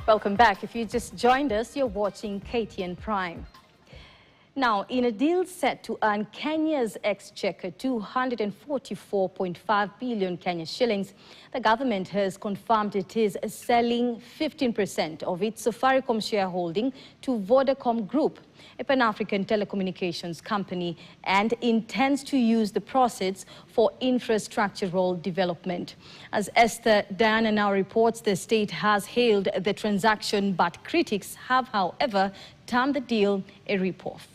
Welcome back. If you just joined us, you're watching KTN Prime. Now, in a deal set to earn Kenya's exchequer 244.5 billion Kenya shillings, the government has confirmed it is selling 15% of its Safaricom shareholding to Vodacom Group, a Pan-African telecommunications company, and intends to use the proceeds for infrastructural development. As Esther Diana now reports, the state has hailed the transaction, but critics have, however, termed the deal a rip-off.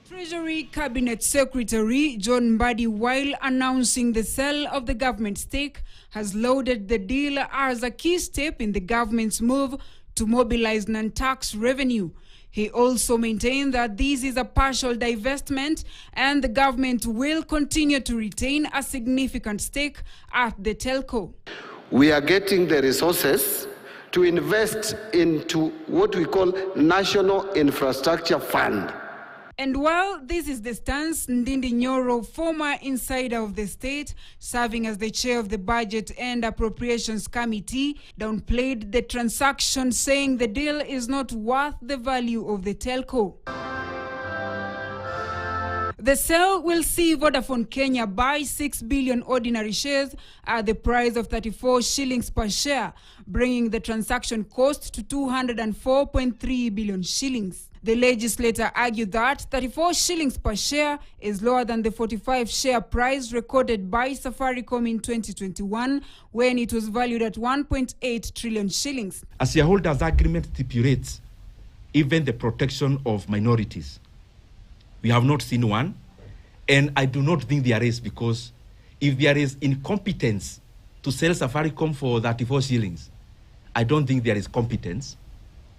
Treasury Cabinet Secretary John Mbadi, while announcing the sale of the government stake, has lauded the deal as a key step in the government's move to mobilize non-tax revenue. He also maintained that this is a partial divestment and the government will continue to retain a significant stake at the telco. We are getting the resources to invest into what we call National Infrastructure Fund. And while this is the stance, Ndindi Nyoro, former insider of the state, serving as the chair of the Budget and Appropriations Committee, downplayed the transaction, saying the deal is not worth the value of the telco. The sale will see Vodafone Kenya buy 6 billion ordinary shares at the price of 34 shillings per share, bringing the transaction cost to 204.3 billion shillings. The legislator argued that 34 shillings per share is lower than the 45 share price recorded by Safaricom in 2021, when it was valued at 1.8 trillion shillings. A shareholders' agreement stipulates even the protection of minorities. We have not seen one, and I do not think there is, because if there is incompetence to sell Safaricom for 34 shillings, I don't think there is competence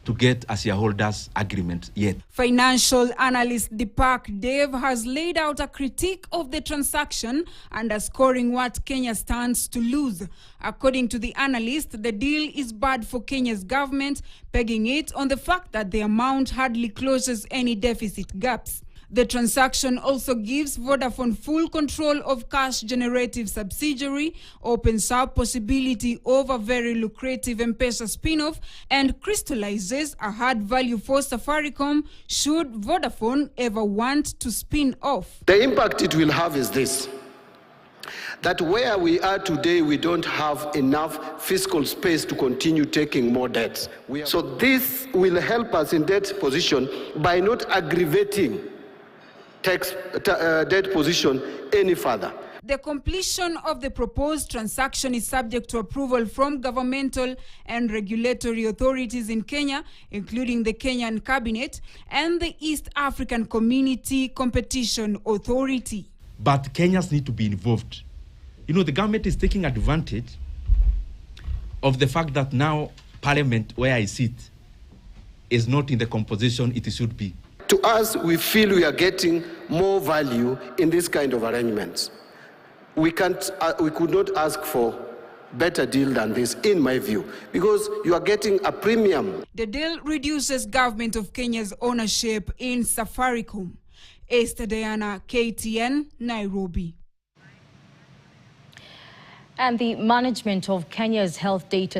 to get a shareholders' agreement yet. Financial analyst Deepak Dev has laid out a critique of the transaction, underscoring what Kenya stands to lose. According to the analyst, the deal is bad for Kenya's government, pegging it on the fact that the amount hardly closes any deficit gaps. The transaction also gives Vodafone full control of cash-generative subsidiary, opens up possibility of a very lucrative M-Pesa spin-off, and crystallizes a hard value for Safaricom should Vodafone ever want to spin off. The impact it will have is this: that where we are today, we don't have enough fiscal space to continue taking more debts. So this will help us in debt position by not aggravating debt position any further. The completion of the proposed transaction is subject to approval from governmental and regulatory authorities in Kenya, including the Kenyan Cabinet and the East African Community Competition Authority. But Kenyans need to be involved. You know, the government is taking advantage of the fact that now Parliament, where I sit, is not in the composition it should be. To us, we feel we are getting more value in this kind of arrangements. We could not ask for better deal than this, in my view, because you are getting a premium. The deal reduces government of Kenya's ownership in Safaricom. Esther Diana, KTN, Nairobi. And the management of Kenya's health data